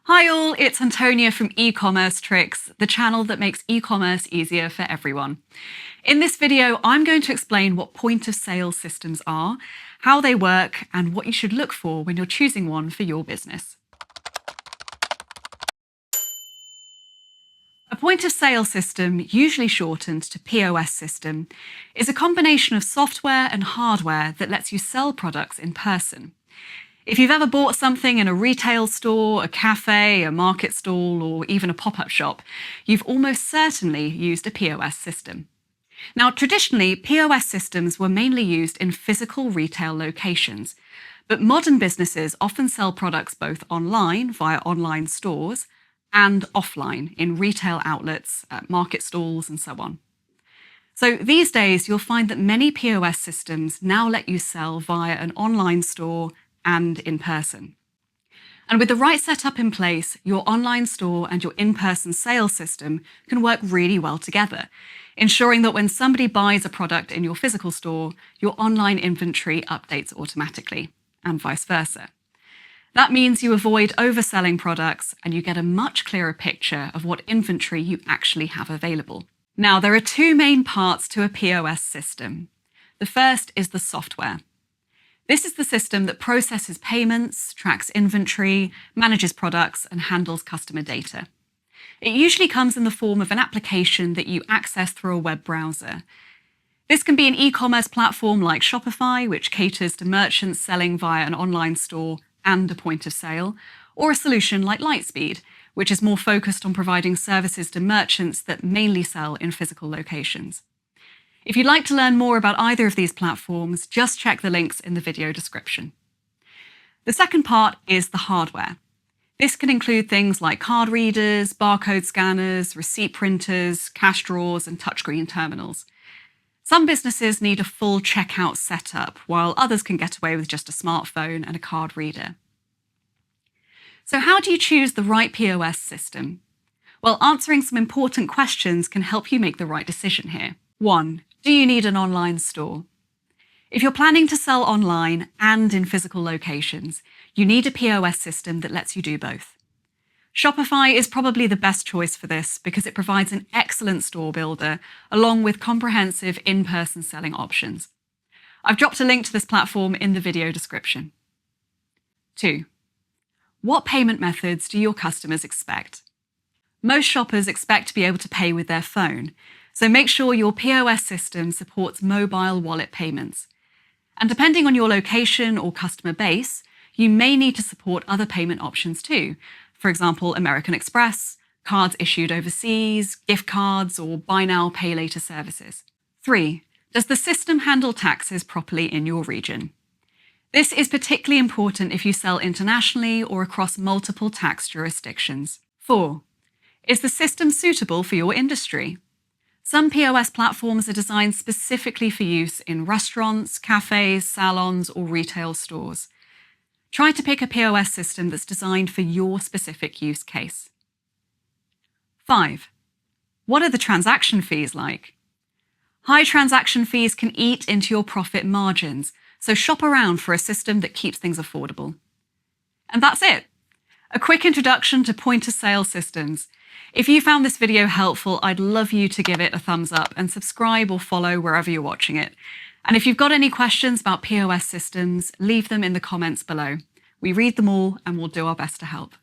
Hi all, it's Antonia from Ecommercetrix, the channel that makes e-commerce easier for everyone. In this video, I'm going to explain what point of sale systems are, how they work, and what you should look for when you're choosing one for your business. A point of sale system, usually shortened to POS system, is a combination of software and hardware that lets you sell products in person. If you've ever bought something in a retail store, a cafe, a market stall, or even a pop-up shop, you've almost certainly used a POS system. Now, traditionally, POS systems were mainly used in physical retail locations, but modern businesses often sell products both online via online stores and offline in retail outlets, market stalls, and so on. So these days, you'll find that many POS systems now let you sell via an online store and in person. And with the right setup in place, your online store and your in-person sales system can work really well together, ensuring that when somebody buys a product in your physical store, your online inventory updates automatically, and vice versa. That means you avoid overselling products and you get a much clearer picture of what inventory you actually have available. Now, there are two main parts to a POS system. The first is the software. This is the system that processes payments, tracks inventory, manages products, and handles customer data. It usually comes in the form of an application that you access through a web browser. This can be an e-commerce platform like Shopify, which caters to merchants selling via an online store and a point of sale, or a solution like Lightspeed, which is more focused on providing services to merchants that mainly sell in physical locations. If you'd like to learn more about either of these platforms, just check the links in the video description. The second part is the hardware. This can include things like card readers, barcode scanners, receipt printers, cash drawers, and touchscreen terminals. Some businesses need a full checkout setup, while others can get away with just a smartphone and a card reader. So how do you choose the right POS system? Well, answering some important questions can help you make the right decision here. 1. Do you need an online store? If you're planning to sell online and in physical locations, you need a POS system that lets you do both. Shopify is probably the best choice for this because it provides an excellent store builder along with comprehensive in-person selling options. I've dropped a link to this platform in the video description. 2. What payment methods do your customers expect? Most shoppers expect to be able to pay with their phone, so make sure your POS system supports mobile wallet payments. And depending on your location or customer base, you may need to support other payment options too. For example, American Express, cards issued overseas, gift cards, or buy now, pay later services. 3. Does the system handle taxes properly in your region? This is particularly important if you sell internationally or across multiple tax jurisdictions. 4. Is the system suitable for your industry? Some POS platforms are designed specifically for use in restaurants, cafes, salons, or retail stores. Try to pick a POS system that's designed for your specific use case. 5. What are the transaction fees like? High transaction fees can eat into your profit margins, so shop around for a system that keeps things affordable. And that's it. A quick introduction to point-of-sale systems. If you found this video helpful, I'd love you to give it a thumbs up and subscribe or follow wherever you're watching it. And if you've got any questions about POS systems, leave them in the comments below. We read them all and we'll do our best to help.